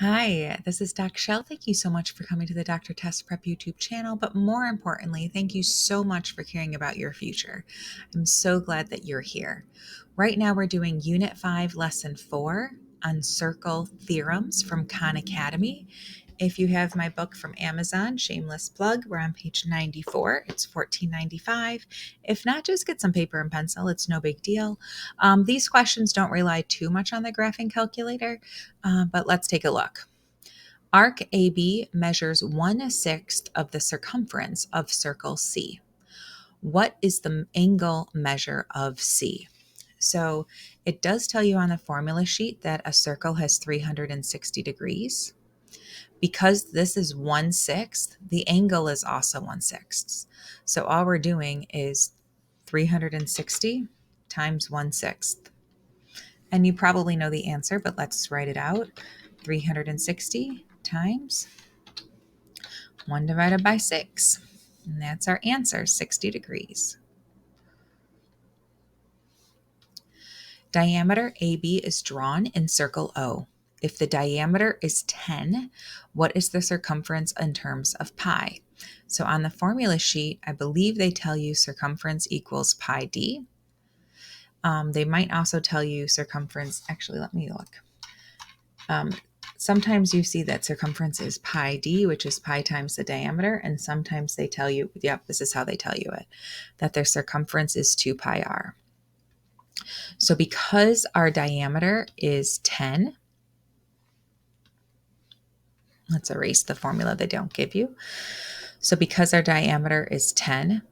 Hi, this is Dr. Chelle. Thank you so much for coming to the Dr. Test Prep YouTube channel, but more importantly, thank you so much for caring about your future. I'm so glad that you're here. Right now, we're doing Unit 5, Lesson 4 on Circle Theorems from Khan Academy. If you have my book from Amazon, shameless plug, we're on page 94. It's $14.95. If not, just get some paper and pencil. It's no big deal. These questions don't rely too much on the graphing calculator, but let's take a look. Arc AB measures 1/6 of the circumference of circle C. What is the angle measure of C? So it does tell you on the formula sheet that a circle has 360 degrees. Because this is 1/6, the angle is also 1/6. So all we're doing is 360 times 1/6. And you probably know the answer, but let's write it out. 360 times 1 divided by 6. And that's our answer, 60 degrees. Diameter AB is drawn in circle O. If the diameter is 10, what is the circumference in terms of pi? So on the formula sheet, I believe they tell you circumference equals pi d. They might also tell you circumference, actually, let me look. Sometimes you see that circumference is pi d, which is pi times the diameter, and sometimes they tell you, yep, this is how they tell you it, that their circumference is 2 pi r. So because our diameter is 10, let's erase the formula they don't give you. So because our diameter is 10,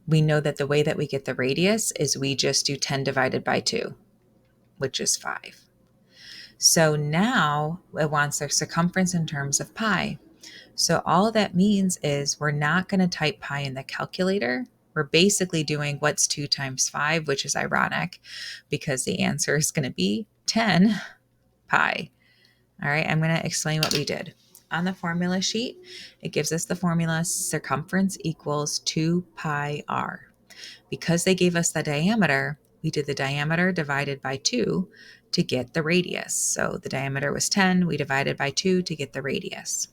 we know that the way that we get the radius is we just do 10 divided by 2, which is 5. So now it wants their circumference in terms of pi. So all that means is we're not going to type pi in the calculator. We're basically doing what's 2 times 5, which is ironic because the answer is going to be 10 pi. All right, I'm going to explain what we did. On the formula sheet, it gives us the formula circumference equals 2 pi r. Because they gave us the diameter, we did the diameter divided by 2 to get the radius. So the diameter was 10, we divided by 2 to get the radius.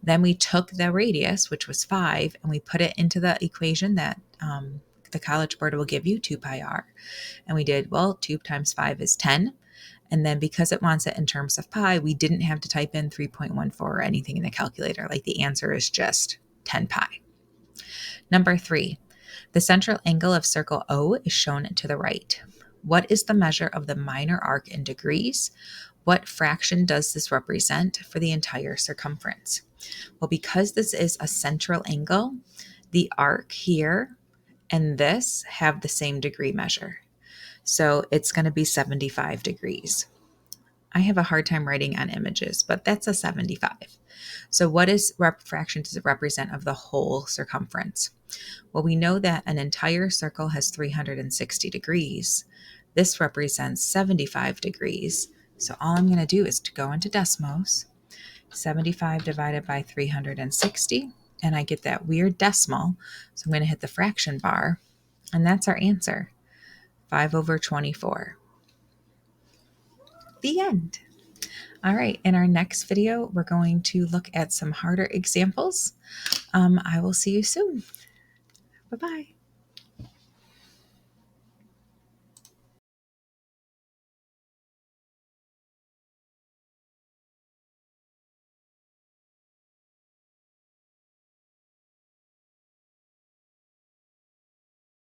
Then we took the radius, which was 5, and we put it into the equation that the College Board will give you, 2 pi r. And we did, well, 2 times 5 is 10. And then because it wants it in terms of pi, we didn't have to type in 3.14 or anything in the calculator. Like the answer is just 10 pi. Number 3, the central angle of circle O is shown to the right. What is the measure of the minor arc in degrees? What fraction does this represent for the entire circumference? Well, because this is a central angle, the arc here and this have the same degree measure. So it's going to be 75 degrees. I have a hard time writing on images, but that's a 75. So what is fraction does it represent of the whole circumference? Well, we know that an entire circle has 360 degrees. This represents 75 degrees. So all I'm going to do is to go into Desmos, 75 divided by 360, and I get that weird decimal. So I'm going to hit the fraction bar, and that's our answer, 5/24. The end. All right, in our next video, we're going to look at some harder examples. I will see you soon. Bye-bye.